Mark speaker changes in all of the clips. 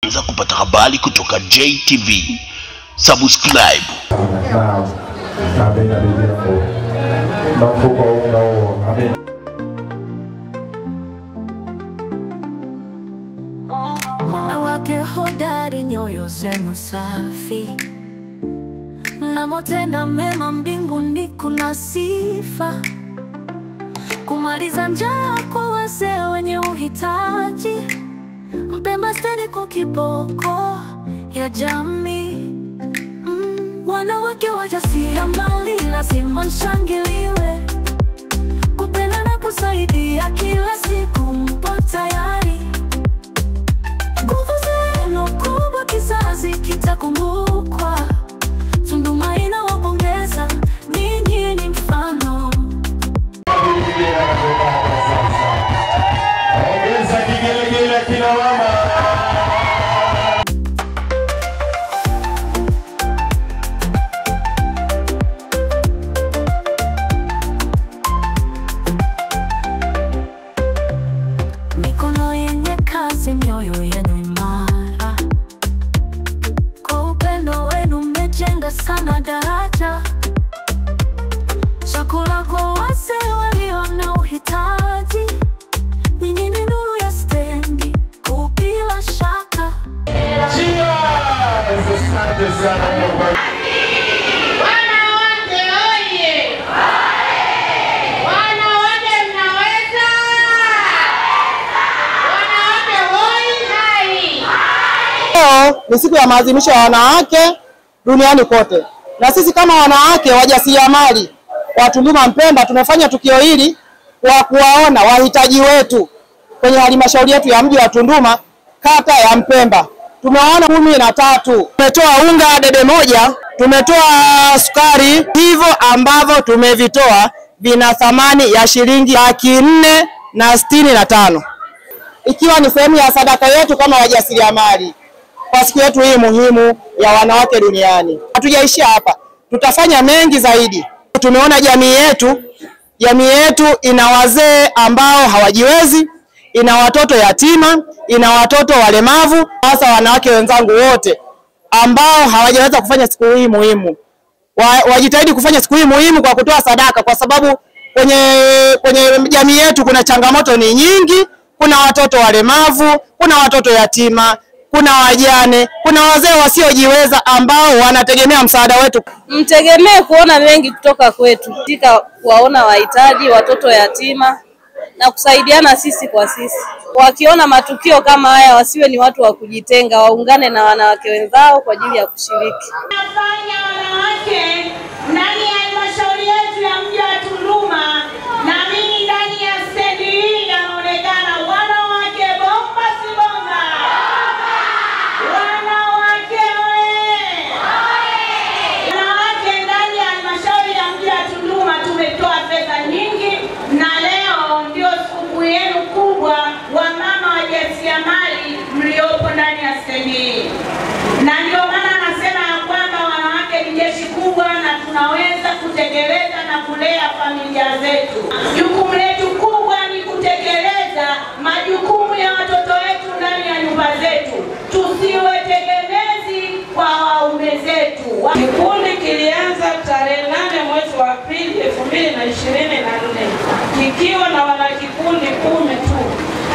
Speaker 1: Za kupata habari kutoka JTV. Subscribe.
Speaker 2: Wanawake hodari, nyoyo zenu safi, mnamotenda mema mbinguni kuna sifa. Kumaliza njaa kwa wazee wenye uhitaji, mpemba steni kwa kiboko ya jamii. Wanawake wajasiriamali lazima mshangiliwe, kupenda na kusaidia kila siku mpo tayari. Nguvu zenu kubwa, kizazi kitakumbukwa. Tunduma inawapongeza, ninyi ni mfano.
Speaker 3: Ongeza kigelegele kina mama.
Speaker 2: Mikono yenye kazi, mioyo yenu imara. Kwa upendo wenu mmejenga sana daraja. Chakula kwa wazee walio na uhitaji. Ninyi ni nuru ya stendi kuu bila shaka.
Speaker 3: Asante sana.
Speaker 4: Wanawake oye! Wanawake mnaweza! Wanawake hoi hai!
Speaker 5: Leo ni siku ya maadhimisho ya wanawake duniani kote, na sisi kama wanawake wajasiriamali wa Tunduma Mpemba tumefanya tukio hili kwa kuwaona wahitaji wetu kwenye halmashauri yetu ya mji wa Tunduma, kata ya Mpemba. Tumewaona 13. Tumetoa unga debe moja, tumetoa sukari. Hivyo ambavyo tumevitoa vina thamani ya shilingi 465, ikiwa ni sehemu ya sadaka yetu kama wajasiriamali kwa siku yetu hii muhimu ya wanawake duniani. Hatujaishia hapa, tutafanya mengi zaidi. Tumeona jamii yetu ina wazee ambao hawajiwezi, ina watoto yatima, ina watoto walemavu. Hasa wanawake wenzangu wote ambao hawajaweza kufanya siku hii muhimu, wajitahidi kufanya siku hii muhimu kwa kutoa sadaka, kwa sababu kwenye jamii yetu kuna changamoto ni nyingi. Kuna watoto walemavu, kuna watoto yatima, kuna wajane, kuna wazee wasiojiweza ambao wanategemea msaada wetu.
Speaker 6: Mtegemee kuona mengi kutoka kwetu, katika kuwaona wahitaji, watoto yatima na kusaidiana sisi kwa sisi. Wakiona matukio kama haya wasiwe ni watu wa kujitenga, waungane na wanawake wenzao kwa ajili ya kushiriki.
Speaker 4: Nafanya wanawake ndani ya halmashauri yetu ya mji wa Tunduma, na mimi ndani ya stendi hii yanaonekana wanawake bomba si bomba. Wanawake oye! Wanawake ndani ya halmashauri ya mji wa Tunduma tumetoa fedha nyingi, na leo ndio siku yenu kubwa wa mama wajasiriamali mliopo ndani ya stendi hii. Na ndio maana nasema ya kwamba wanawake ni jeshi kubwa na tunaweza kutekeleza na kulea familia zetu. Jukumu letu kubwa ni kutekeleza majukumu ya watoto wetu ndani ya nyumba zetu. Tusiwe tegemezi kwa waume zetu.
Speaker 7: Kikundi kilianza tarehe 8 mwezi wa Aprili 2024 kikiwa na wanakikundi 10 tu.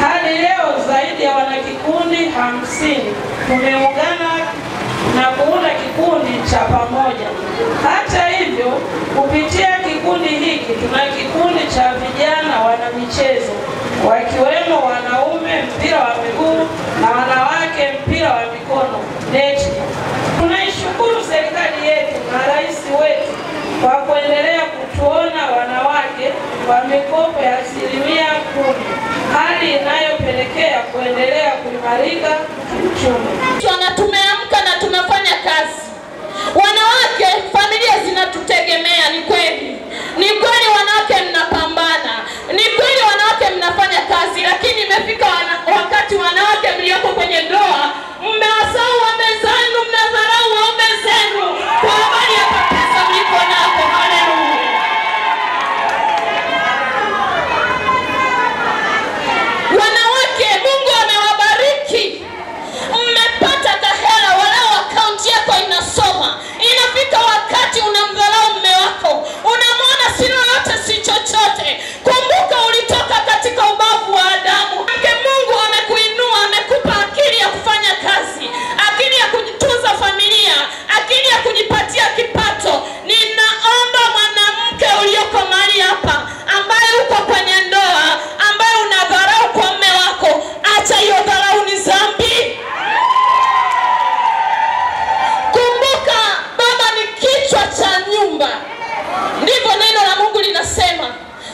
Speaker 7: Hadi leo zaidi ya wanakikundi 50 tumeungana na kuunda kikundi cha pamoja. Hata hivyo, kupitia kikundi hiki tuna kikundi cha vijana wana michezo, wakiwemo wanaume mpira wa miguu na wanawake mpira wa mikono neti. Tunaishukuru serikali yetu na rais wetu kwa kuendelea kutuona wanawake kwa mikopo ya 10%, hali inayopelekea kuendelea kuimarika kiuchumi.
Speaker 4: Tumeamka na tunafanya kazi. Wanawake, familia zinatutegemea. Ni kweli wanawake mnapambana, ni kweli wanawake mnafanya kazi, lakini imefika wakati wanawake mlioko kwenye ndoa mmewasahau waume zenu, mnadharau waume zenu kwa habari ya pesa mliko nako. Haleluya! Wanawake, Mungu amewabariki, wakati unamdharau mume wako, unamwona si lolote si chochote, kumbuka ulitoka katika ubavu wa Adamu. Mke Mungu amekuinua, amekupa akili ya kufanya kazi, akili ya kujitunza familia, akili ya kujipatia kipato. Ninaomba mwanamke ulioko mahali hapa, ambaye uko kwenye ndoa, ambaye unadharau kwa mume wako, acha hiyo dharau, ni dhambi. Kumbuka baba ni kichwa cha nyumba. Ndivyo neno la Mungu linasema.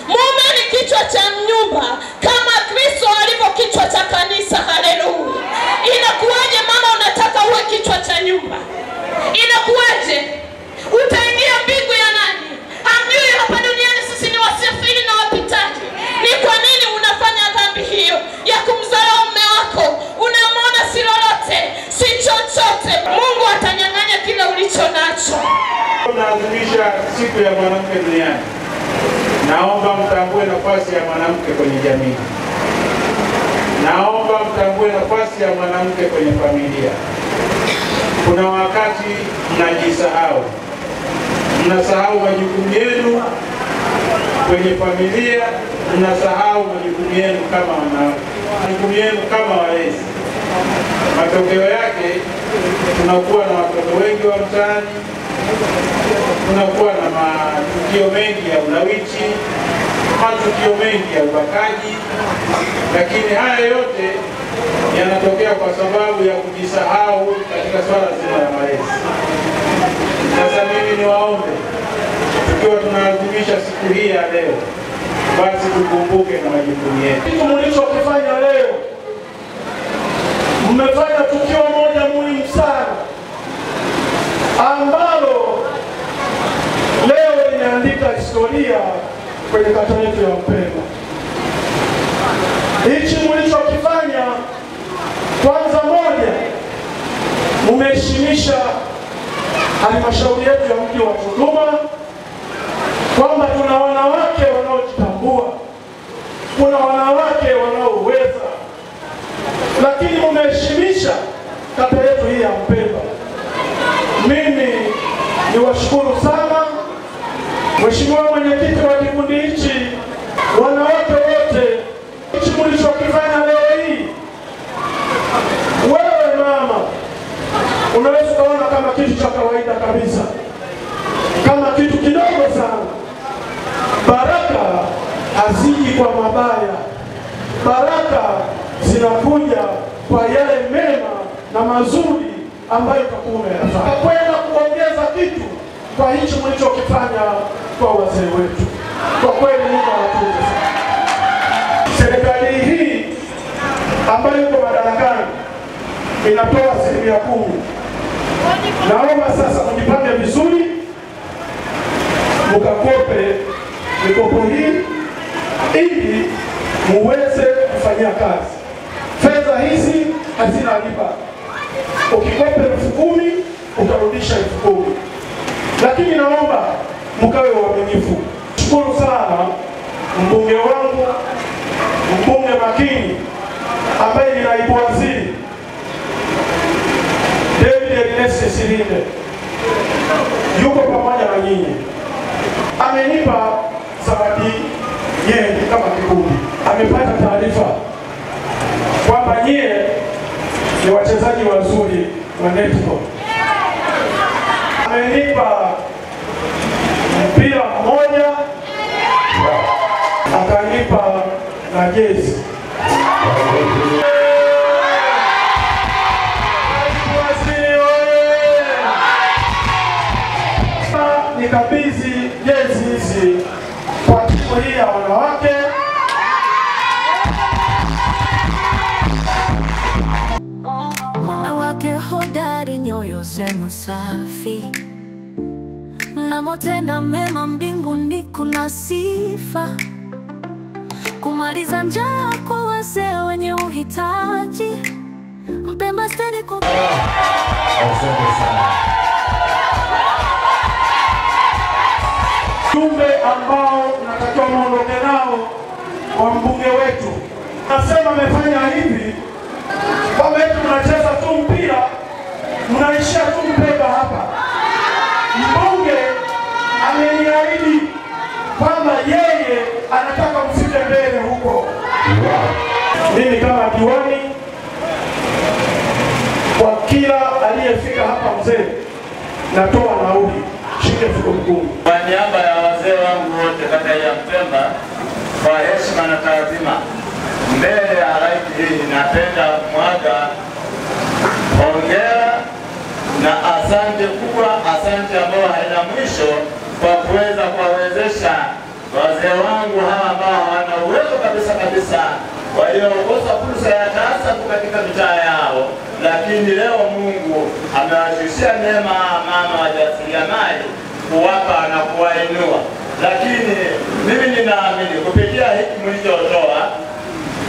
Speaker 4: Mume ni kichwa cha nyumba kama Kristo alivyo kichwa cha kanisa. Haleluya. Inakuwaje mama unataka uwe kichwa cha nyumba? Inakuwaje? Utaingia mbingu ya nani? Hamjui hapa duniani sisi ni wasafiri na wapitaji. Ni kwa nini unafanya dhambi hiyo ya kumdharau mume wako? Unamwona si lolote, si chochote. Mungu atanyang'anya kila ulicho nacho.
Speaker 3: Tunaadhimisha siku ya mwanamke duniani. Naomba mtambue nafasi ya mwanamke kwenye jamii. Naomba mtambue nafasi ya mwanamke kwenye familia. Kuna wakati mnajisahau. Mnasahau majukumu yenu kwenye familia, mnasahau majukumu yenu kama wanawake, majukumu yenu kama walezi. Matokeo yake tunakuwa na watoto wengi wa mtaani, tunakuwa na matukio mengi ya ulawiti, matukio mengi ya ubakaji, lakini haya yote yanatokea kwa sababu ya kujisahau katika swala zima la malezi. Sasa mimi niwaombe, tukiwa tunaadhimisha siku hii ya leo, basi tukumbuke na majukumu yetu.
Speaker 8: Kitu mlichokifanya leo, mmefanya tukio moja muhimu sana ambalo leo linaandika historia kwenye kata yetu ya Mpemba. Hichi mlichokifanya, kwanza moja, mmeheshimisha halmashauri yetu ya mji wa Tunduma kwamba tuna wanawake wanaojitambua, kuna wanawake wanaoweza, lakini mmeheshimisha kata yetu hii ya Mpemba. Mimi niwashukuru sana Mheshimiwa mwenyekiti wa kikundi hichi, wanawake wote. Hichi mlichokifanya leo hii, wewe mama unaweza kuona kama kitu cha kawaida kabisa, kama kitu kidogo sana. Baraka haziji kwa mabaya, baraka zinakuja kwa yale mema na mazuri ambayo utakuwa umeyafanya. Kwenda kuongeza kitu kwa hicho mlichokifanya kwa wazee wetu, kwa kweli Mungu awatunze sana. Serikali hii ambayo iko madarakani inatoa 10%. Naomba sasa mjipange vizuri, mkakope mikopo hii ili muweze kufanyia kazi. Fedha hizi hazina riba. Ukikope 10,000 utarudisha 10,000. Lakini naomba mkawe waaminifu. Shukuru sana mbunge wangu, mbunge makini ambaye ni naibu waziri David Ernest Silinde, yuko pamoja na nyinyi. Amenipa zawadi yenu kama kikundi. Amepata taarifa kwamba nyie ni wachezaji wazuri wa netball. Amenipa mpira mmoja, akanipa na jezi. Nikabidhi jezi hizi kwa timu hii ya wanawake.
Speaker 2: Wanawake hodari, nyoyo zenu safi, mnamotenda mema mbinguni kuna sifa. Kumaliza njaa kwa wazee wenye uhitaji. Mpemba stendi kwa
Speaker 8: Jumbe ambao natakiwa muondoke nao kwa mbunge wetu. Nasema amefanya hivi kwamba eti mnacheza tu mpira, mnaishia tu Mpemba hapa. Mbunge Kwa kila aliyefika hapa mzee, natoa nauli shilingi 10,000.
Speaker 9: Kwa niaba ya wazee wangu wote kata ya Mpemba, kwa heshima na taadhima, mbele ya halaiki hii napenda mwaga hongera na asante kubwa, asante ambayo haina mwisho kwa kuweza kuwawezesha wazee wangu hawa ambao hawana uwezo kabisa waliokosa fursa ya taasafu katika mitaa yao, lakini leo Mungu amewashushia neema mama wajasiriamali kuwapa na kuwainua. Lakini mimi ninaamini kupitia hiki mlichotoa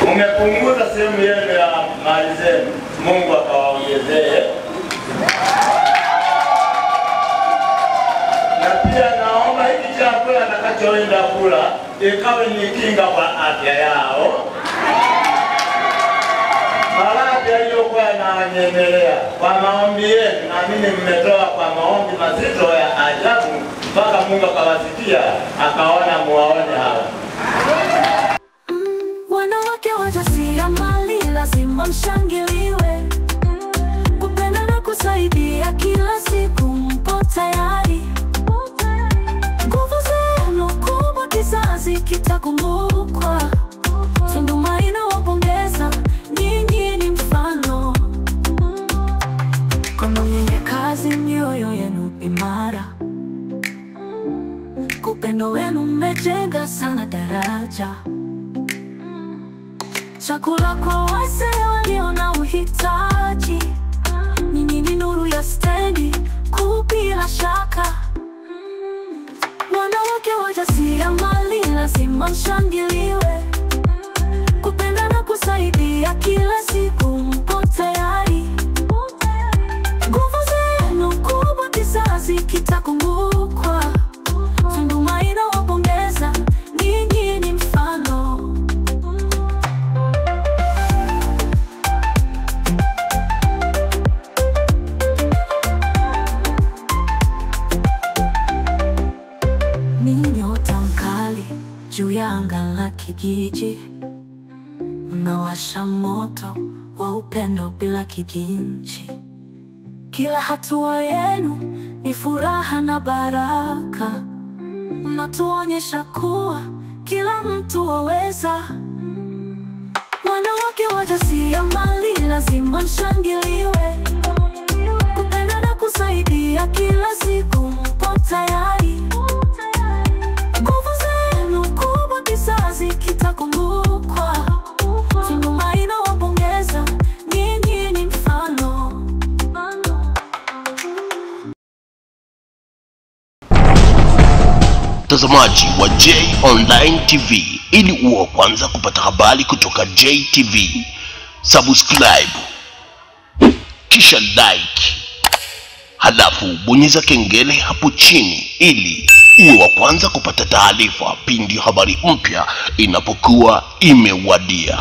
Speaker 9: umepunguza sehemu yenu ya mali zenu, Mungu akawaongezee. Na pia naomba hiki chakula atakachoenda kula ikawe ni kinga kwa afya yao. Maradhi yaliyokuwa yanawanyemelea kwa maombi yenu, na mimi mmetoa kwa maombi mazito ya ajabu mpaka Mungu akawasikia akaona muwaone hawa.
Speaker 2: Wanawake wajasiriamali lazima mshangiliwe, kupenda na kusaidia kila siku mpo tayari. Nguvu zenu kubwa kizazi kitakumbukwa. Tunduma inawapongeza, nyinyi ni mfano. Kwa mwenye kazi mioyo yenu imara, upendo wenu mmejenga sana daraja. Chakula kwa wazee walio na uhitaji, nyinyi ni nuru ya stendi kuu bila shaka. Wanawake wajasiriamali lazima mshangiliwe, kupenda na kusaidia kila siku mpo tayari. Nguvu zenu kubwa kizazi kitakumbukwa. Tunduma inawapongeza, nyinyi ni mfano. Ni nyota mkali juu ya anga la kijiji, mnawasha moto wa upendo bila kiginji. Kila hatua yenu ni furaha na baraka, mnatuonyesha kuwa kila mtu waweza. Wanawake wajasiriamali lazima mshangiliwe, kupenda na kusaidia kila siku mpo tayari. Nguvu zenu kubwa kizazi kitakumbukwa. Tunduma inawapongeza, nyinyi ni mfano.
Speaker 1: Mtazamaji wa J Online TV, ili uwe kwanza kupata habari kutoka JTV, subscribe kisha like, halafu bonyeza kengele hapo chini ili uwe wa kwanza kupata taarifa pindi habari mpya inapokuwa imewadia.